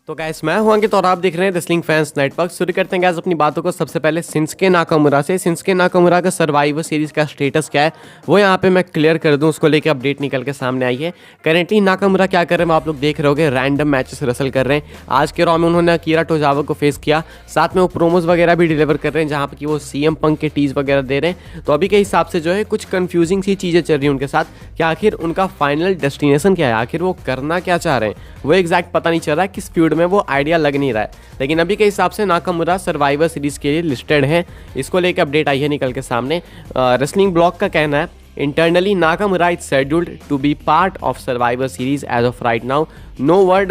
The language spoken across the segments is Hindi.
तो गाइस मैं हूं अंकित और आप देख रहे हैं रेसलिंग फैंस नेटवर्क। शुरू करते हैं गाइस अपनी बातों को सबसे पहले शिंसुके नाकामुरा से। शिंसुके नाकामुरा का सर्वाइवर सीरीज का स्टेटस क्या है वो यहाँ पे मैं क्लियर कर दूं, उसको लेके अपडेट निकल के सामने आई है। करेंटली नाकामुरा क्या कर रहे हैं आप लोग देख रहे होगे, रैंडम मैचेस रेसल कर रहे हैं। आज के रॉ में उन्होंने अकीरा टोजावा को फेस किया, साथ में वो प्रोमोज वगैरह भी डिलीवर कर रहे हैं जहाँ पर कि वो सीएम पंक के टीज वगैरह दे रहे हैं। तो अभी के हिसाब से जो है कुछ कंफ्यूजिंग सी चीज़ें चल रही हैं उनके साथ कि आखिर उनका फाइनल डेस्टिनेशन क्या है, आखिर वो करना क्या चाह रहे हैं वो एग्जैक्ट पता नहीं चल रहा है। किस फ्यूड में वो आइडिया लग नहीं रहा है, लेकिन अभी के हिसाब से नाकामुरा सर्वाइवर सीरीज के लिए लिस्टेड है। इसको लेकर अपडेट आई है निकल के सामने। रेसलिंग ब्लॉग का कहना है internally Nakamura is scheduled to be part of Survivor series as of right now. No word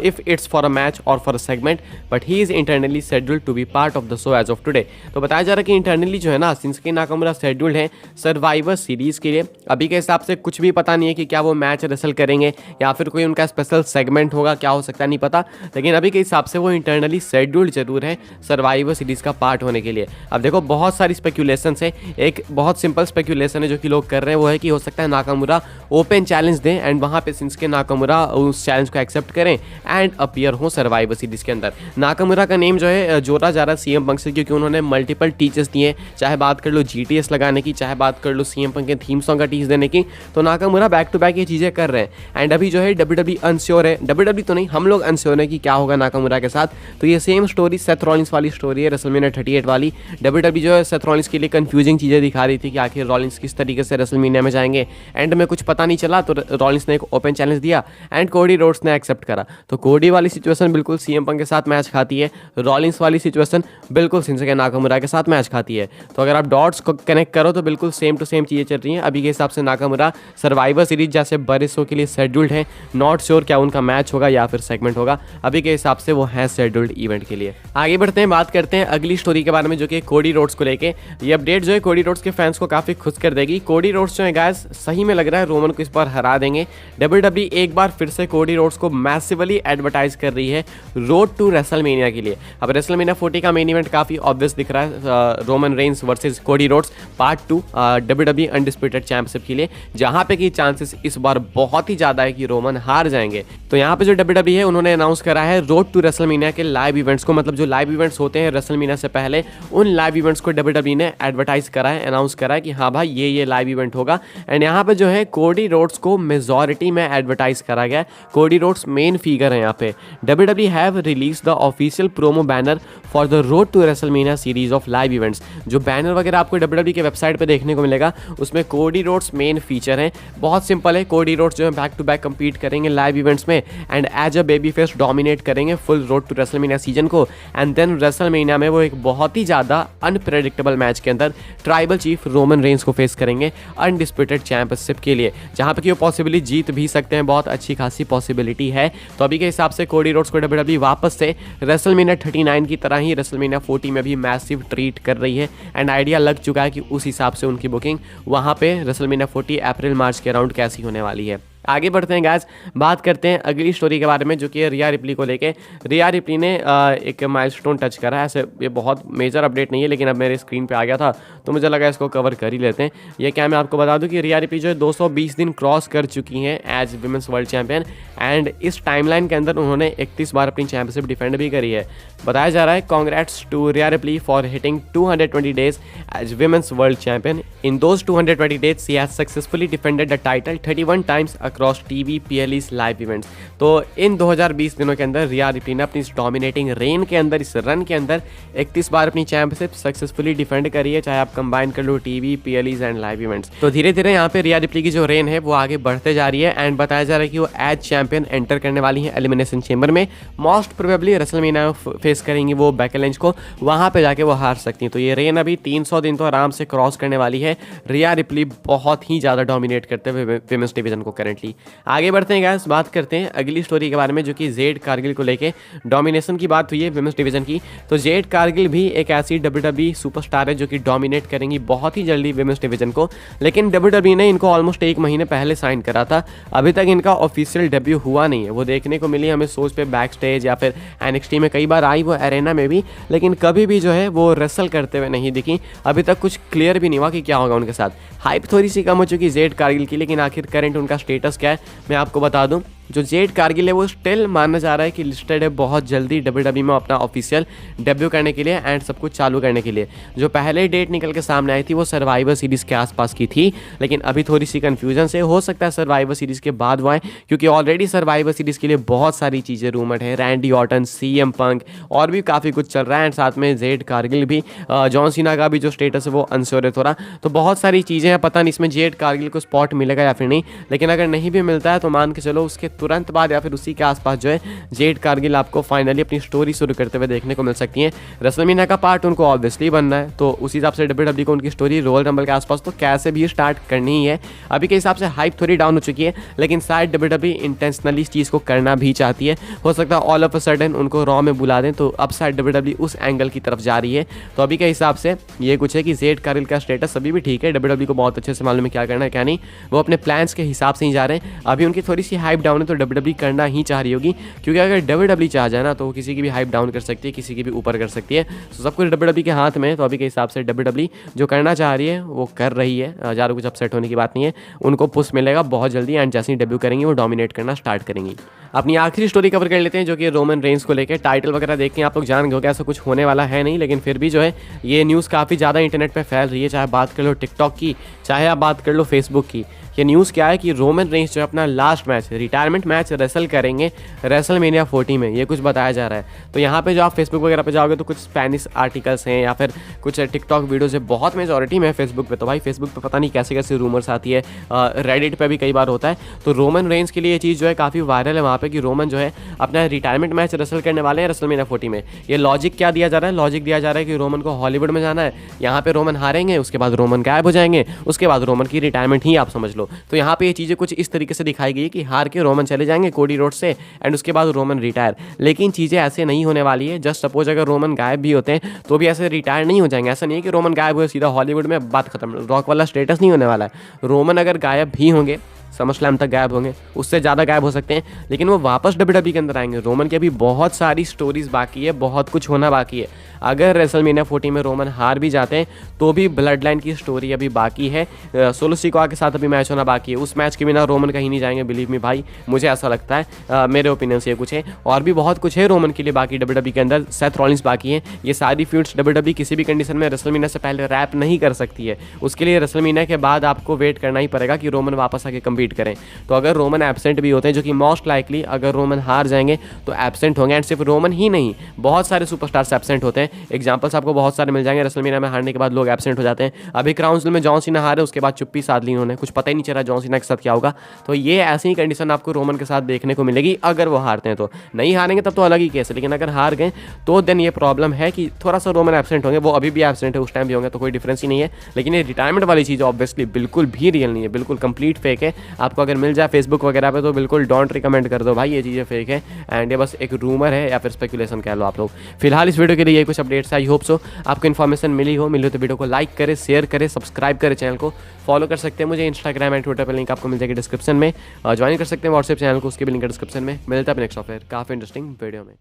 if it's for a match or for a segment, but he is internally scheduled to be part of the show as of today. तो बताया जा रहा है कि इंटरनली जो है ना शिंसुके नाकामुरा शेड्यूल्ड है सर्वाइवर सीरीज के लिए। अभी के हिसाब से कुछ भी पता नहीं है कि क्या वो मैच रेसल करेंगे या फिर कोई उनका स्पेशल सेगमेंट होगा, क्या हो सकता है नहीं पता, लेकिन अभी के हिसाब से वो इंटरनली शेड्यूल्ड जरूर है सर्वाइवर सीरीज का पार्ट होने के लिए। अब देखो बहुत सारी स्पेक्यूलेशन है, एक बहुत सिंपल स्पेक्यूलेशन है जो कि लोग कर रहे हैं वो है कि हो सकता है नाकामुरा ओपन चैलेंज दें एंड वहां पे शिंसुके नाकामुरा उस चैलेंज को एक्सेप्ट करें एंड अपीयर हो सर्वाइवर सीरीज के अंदर। नाकामुरा का नेम जो है जोड़ा जा रहा है सीएम पंक से, क्योंकि उन्होंने मल्टीपल टीचर्स दिए, चाहे बात कर लो जीटीएस लगाने की, चाहे बात कर लो सीएम पंक के थीम सॉन्ग का टीच देने की। तो नाकामुरा बैक टू बैक ये चीज़ें कर रहे हैं एंड अभी जो है डब्ल्यूडब्ल्यू अनश्योर है, डब्ल्यूडब्ल्यू तो नहीं हम लोग अनश्योर है कि क्या होगा नाकामुरा के साथ। तो ये सेम स्टोरी सेथ रॉलिंस वाली स्टोरी है, रेसलमेनिया 38 वाली। डब्ल्यूडब्ल्यू जो है सेथ रॉलिंस के लिए कंफ्यूजिंग चीज़ें दिखा रही थी कि आखिर रॉलिंस किस तरीके से रेसलमेनिया में जाएंगे। एंड में कुछ पता नहीं चला तो रॉलिंस ने एक ओपन चैलेंज दिया एंड कोडी रोड्स ने एक्सेप्ट करा। तो कोडी वाली सिचुएशन बिल्कुल सीएम पंक के साथ मैच खाती है, रॉलिंस वाली सिचुएशन बिल्कुल शिंसुके नाकामुरा के साथ मैच खाती है। तो अगर आप डॉट्स को कनेक्ट करो तो बिल्कुल सेम टू सेम चीज़ें चल रही हैं। अभी के हिसाब से नाकामुरा सर्वाइवर सीरीज जैसे बड़े शो के लिए शेड्यूल्ड है, नॉट श्योर क्या उनका मैच होगा या फिर सेगमेंट होगा। अभी के हिसाब से वो है शेड्यूल्ड इवेंट के लिए। आगे बढ़ते हैं, बात करते हैं अगली स्टोरी के बारे में जो कि कोडी रोड्स को लेके। ये अपडेट जो है कोडी रोड्स के फैंस को काफ़ी खुश कर देगी। कोडी रोड्स जो है गाइस सही में लग रहा है रोमन को इस बार हरा देंगे। डब्ल्यूडब्ल्यू एक बार फिर से कोडी रोड्स को मैसिवली एडवर्टाइज कर रही है रोड टू रेसलमेनिया के लिए। अब रेसलमेनिया 40 का मेन इवेंट काफी ऑब्वियस दिख रहा है, Roman Reigns versus Cody Rhodes part 2 WWE undisputed championship के लिए, जहां पे की चांसेस इस बार बहुत ही ज्यादा है कि रोमन हार जाएंगे। तो यहाँ पे जो डब्ल्यूडब्ल्यू है उन्होंने अनाउंस करा है रोड टू रेसलमेनिया के लाइव इवेंट्स को, मतलब जो लाइव इवेंट्स होते हैं रेसलमेनिया से पहले उन लाइव इवेंट्स को डब्ल्यूडब्ल्यू ने एडवर्टाइज करा है, अनाउंस करा है कि हाँ भाई ये लाइव इवेंट होगा। एंड यहाँ पे जो है कोडी रोड्स को मेजॉरिटी में एडवर्टाइज करा गया है। कोडी रोड्स मेन फिगर है यहाँ पे। WWE have released the official promo banner for the Road to WrestleMania series of live events। जो बैनर वगैरह आपको WWE के वेबसाइट पे देखने को मिलेगा उसमें कोडी रोड्स मेन फीचर है। बहुत सिंपल है, कोडी रोड्स जो है बैक टू बैक कम्पीट करेंगे लाइव इवेंट्स में and as a baby face dominate करेंगे full road to WrestleMania season को। एंड देन WrestleMania में वो एक बहुत ही ज़्यादा अनप्रेडिक्टेबल मैच के अंदर ट्राइबल चीफ रोमन रेंस को फेस करेंगे अनडिस्प्यूटेड चैंपियनशिप के लिए, जहाँ पे कि वो पॉसिबली जीत भी सकते हैं, बहुत अच्छी खासी पॉसिबिलिटी है। तो अभी के हिसाब से कोडी रोड्स को डब्ल्यूडब्ल्यू वापस से रेसलमेनिया 39 की तरह ही रेसलमेनिया 40 में भी मैसिव ट्रीट कर रही है एंड आइडिया लग चुका है कि उस हिसाब से उनकी बुकिंग वहाँ पे रेसलमेनिया 40 अप्रैल मार्च के अराउंड कैसी होने वाली है। आगे बढ़ते हैं गाइस, बात करते हैं अगली स्टोरी के बारे में जो कि रिया रिप्ली को लेके। रिया रिप्ली ने एक माइलस्टोन टच करा है। ऐसे ये बहुत मेजर अपडेट नहीं है, लेकिन अब मेरे स्क्रीन पे आ गया था तो मुझे लगा इसको कवर कर ही लेते हैं। ये क्या मैं आपको बता दूं कि रिया रिप्ली जो है 220 दिन क्रॉस कर चुकी हैं as women's world champion and इस टाइमलाइन के अंदर उन्होंने 31 बार अपनी चैंपियनशिप डिफेंड भी करी है। बताया जा रहा है congrats to Rhea Ripley for hitting 220 days as women's world champion. In those 220 days she has successfully defended the title 31 times across TV PLEs live events. तो इन 2020 दिनों के अंदर रिया रिप्ली ने अपनी इस डोमिनेटिंग रेन के अंदर, इस रन के अंदर 31 बार अपनी चैंपियनशिप सक्सेसफुली डिफेंड करी है, चाहे आप कंबाइन कर लो टीवी पीएलईज एंड लाइव इवेंट्स। तो धीरे धीरे यहाँ पे रिया रिप्ली की जो रेन है वो आगे बढ़ते जा रही है एंड बताया जा रहा है कि वो एज चैंपियन एंटर करने वाली है एलिमिनेशन चेंबर में। मोस्ट प्रोबेबली रेसलमेनिया फेस करेंगी वो बेकी लिंच को, वहां पे जाके वो हार सकती हैं। तो ये रेन अभी 300 दिन तो आराम से क्रॉस करने वाली है। रिया रिप्ली बहुत ही ज़्यादा डोमिनेट करते हुए विमेंस डिवीजन को करेंटली। आगे बढ़ते हैं गाइस, बात करते हैं अगली स्टोरी के बारे में जो कि जेड कारगिल को लेके। डोमिनेशन की बात हुई है विमेंस डिवीजन की, तो जेड कारगिल भी एक ऐसी डब्ल्यूडब्ल्यू सुपरस्टार है जो कि डोमिनेट करेंगी बहुत ही जल्दी विमेंस डिवीजन को। लेकिन डब्ल्यूडब्ल्यू ने इनको ऑलमोस्ट 1 महीने पहले साइन करा था, अभी तक इनका ऑफिशियल डेब्यू हुआ नहीं है। वो देखने को मिली हमें सोच पे बैक स्टेज या फिर एनएक्सटी में, कई बार आई वो एरेना में भी, लेकिन कभी भी जो है वो रेसल करते हुए नहीं दिखी। अभी तक कुछ क्लियर भी नहीं हुआ कि क्या होगा उनके साथ। हाइप थोड़ी सी कम हो चुकी जेड कारगिल की, लेकिन आखिर करंट उनका स्टेटस क्या है मैं आपको बता दूं। जो जेड कारगिल है वो स्टिल माना जा रहा है कि लिस्टेड है बहुत जल्दी WWE में अपना ऑफिशियल डेब्यू करने के लिए एंड सब कुछ चालू करने के लिए। जो पहले डेट निकल के सामने आई थी वो सर्वाइवर सीरीज़ के आसपास की थी, लेकिन अभी थोड़ी सी कन्फ्यूजन से हो सकता है सर्वाइवर सीरीज़ के बाद वो आए, क्योंकि ऑलरेडी सर्वाइवर सीरीज़ के लिए बहुत सारी चीज़ें रूमर्ड है। रैंडी ऑर्टन, CM पंक और भी काफ़ी कुछ चल रहा है एंड साथ में जेड कारगिल भी, जॉन सीना का भी जो स्टेटस है वो अनश्योर है थोड़ा। तो बहुत सारी चीज़ें हैं, पता नहीं इसमें जेड कारगिल को स्पॉट मिलेगा या फिर नहीं, लेकिन अगर नहीं भी मिलता है तो मान के चलो उसके तुरंत बाद या फिर उसी के आसपास जो है जेड कारगिल आपको फाइनली अपनी स्टोरी शुरू करते हुए देखने को मिल सकती है। रेसलमेनिया का पार्ट उनको ऑब्वियसली बनना है, तो उसी हिसाब से WWE को उनकी स्टोरी रॉयल रंबल के आसपास तो कैसे भी स्टार्ट करनी ही है। अभी के हिसाब से हाइप थोड़ी डाउन हो चुकी है, लेकिन शायद WWE इंटेंशनली इस चीज़ को करना भी चाहती है। हो सकता है ऑल ऑफ अ सडन उनको रॉ में बुला दें, तो अब शायद WWE उस एंगल की तरफ जा रही है। तो अभी के हिसाब से ये कुछ है कि जेड कारगिल का स्टेटस अभी भी ठीक है, WWE को बहुत अच्छे से मालूम है क्या करना है क्या नहीं, वो अपने प्लान्स के हिसाब से ही जा रहे हैं। अभी उनकी थोड़ी सी हाइप डाउन है तो WWE करना ही चाह रही होगी, क्योंकि अगर WWE चाह जाए ना तो वो किसी की भी हाइप डाउन कर सकती है, किसी की भी ऊपर कर सकती है। तो सब कुछ WWE के हाथ में है। तो अभी के हिसाब से WWE जो करना चाह रही है वो कर रही है, ज़्यादा कुछ अपसेट होने की बात नहीं है। उनको पुश मिलेगा बहुत जल्दी एंड जैसे ही डेब्यू करेंगी वो डोमिनेट करना स्टार्ट करेंगी। अपनी आखिरी स्टोरी कवर कर लेते हैं, जो कि रोमन रेंज को लेकर। टाइटल वगैरह देख के आप लोग जान गए हो कि ऐसा कुछ होने वाला है नहीं, लेकिन फिर भी जो है ये न्यूज़ काफ़ी ज़्यादा इंटरनेट पे फैल रही है, चाहे बात कर लो टिकटॉक की, चाहे आप बात कर लो फेसबुक की। ये न्यूज़ क्या है कि रोमन रेंज जो है अपना last match, retirement match wrestle करेंगे रेसलमेनिया 40 में, ये कुछ बताया जा रहा है। तो यहाँ पे जो आप फेसबुक वगैरह पे जाओगे तो कुछ स्पेनिश आर्टिकल्स हैं या फिर कुछ टिकटॉक वीडियोज़ है, बहुत मेजॉरिटी में है फेसबुक पे। तो भाई फेसबुक पे पता नहीं कैसे कैसे रूमर्स आती है, रेडिट पे भी कई बार होता है। तो रोमन रेंज के लिए ये चीज़ जो है काफ़ी वायरल है वहाँ पे कि रोमन जो है अपना रिटायरमेंट मैच रेसल करने वाले हैं रेसलमेनिया 40 में। ये लॉजिक क्या दिया जा रहा है? लॉजिक दिया जा रहा है कि रोमन को हॉलीवुड में जाना है, यहाँ पे रोमन हारेंगे, उसके बाद रोमन गायब हो जाएंगे, उसके बाद रोमन की रिटायरमेंट ही आप समझ लो। तो यहाँ पे ये चीज़ें कुछ इस तरीके से दिखाई गई कि हार के रोमन चले जाएंगे कोडी रोड से एंड उसके बाद रोमन रिटायर। लेकिन चीज़ें ऐसे नहीं होने वाली है। जस्ट सपोज अगर रोमन गायब भी होते हैं तो भी ऐसे रिटायर नहीं हो जाएंगे। ऐसा नहीं है कि रोमन गायब हुए सीधा हॉलीवुड में बात खत्म, रॉक वाला स्टेटस नहीं होने वाला है। रोमन अगर गायब भी होंगे, समरस्लैम तक गायब होंगे, उससे ज़्यादा गायब हो सकते हैं, लेकिन वो वापस WWE के अंदर आएंगे। रोमन की अभी बहुत सारी स्टोरीज बाकी है, बहुत कुछ होना बाकी है। अगर रेसलमेनिया 40 में रोमन हार भी जाते हैं तो भी ब्लड लाइन की स्टोरी अभी बाकी है। सोलो सिकोआ के साथ अभी मैच होना बाकी है, उस मैच के बिना रोमन कहीं नहीं जाएंगे, बिलीव मी भाई, मुझे ऐसा लगता है। मेरे ओपिनियन से ये कुछ है, और भी बहुत कुछ है रोमन के लिए बाकी WWE के अंदर। सेथ रॉलिंस बाकी है। ये सारी फ्यूड्स WWE किसी भी कंडीशन में रेसलमेनिया से पहले रैप नहीं कर सकती है। उसके लिए रेसलमेनिया के बाद आपको वेट करना ही पड़ेगा कि रोमन वापस आके कम्पीट करें। तो अगर रोमन एब्सेंट भी होते हैं, जो कि मोस्ट लाइकली अगर रोमन हार जाएंगे तो एब्सेंट होंगे, एंड सिर्फ रोमन ही नहीं, बहुत सारे सुपरस्टार्स एब्सेंट होते हैं। एग्जांपल्स आपको बहुत सारे मिल जाएंगे, रेसलमेनिया में हारने के बाद लोग एब्सेंट हो जाते हैं। अभी क्राउन ज्वेल में जॉन सीना हारे, उसके बाद चुप्पी साध ली उन्होंने, कुछ पता ही नहीं चला जॉन सीना के साथ क्या होगा। तो ये ऐसी ही कंडीशन आपको रोमन के साथ देखने को मिलेगी अगर वो हारते हैं। तो नहीं हारेंगे तब तो अलग ही केस है, लेकिन अगर हार गए तो देन ये प्रॉब्लम है कि थोड़ा सा रोमन एब्सेंट होंगे। वो अभी भी एब्सेंट है, उस टाइम भी होंगे, तो कोई डिफरेंस ही नहीं है। लेकिन ये रिटायरमेंट वाली चीज़ ऑब्वियसली बिल्कुल भी रियल नहीं है, बिल्कुल कंप्लीट फेक है। आपको अगर मिल जाए फेसबुक वगैरह पे तो बिल्कुल डोंट रिकमेंड कर दो भाई, ये चीज़ें फेक है एंड ये बस एक रूमर है या फिर स्पेकुलेशन कह लो आप लोग। फिलहाल इस वीडियो के लिए ये कुछ अपडेट्स, आई होप सो आपको इन्फॉर्मेशन मिली हो तो वीडियो को लाइक करें, शेयर करें, सब्सक्राइब करें, चैनल को फॉलो कर सकते हैं मुझे इंस्टाग्राम एंड ट्विटर पर, लिंक आपको मिल जाएगी डिस्क्रिप्शन में। ज्वाइन कर सकते हैं व्हाट्सएप चैनल को, उसके भी लिंक डिस्क्रिप्शन में। मिलता है नेक्स्ट ऑफर काफ़ी इंटरेस्टिंग वीडियो में।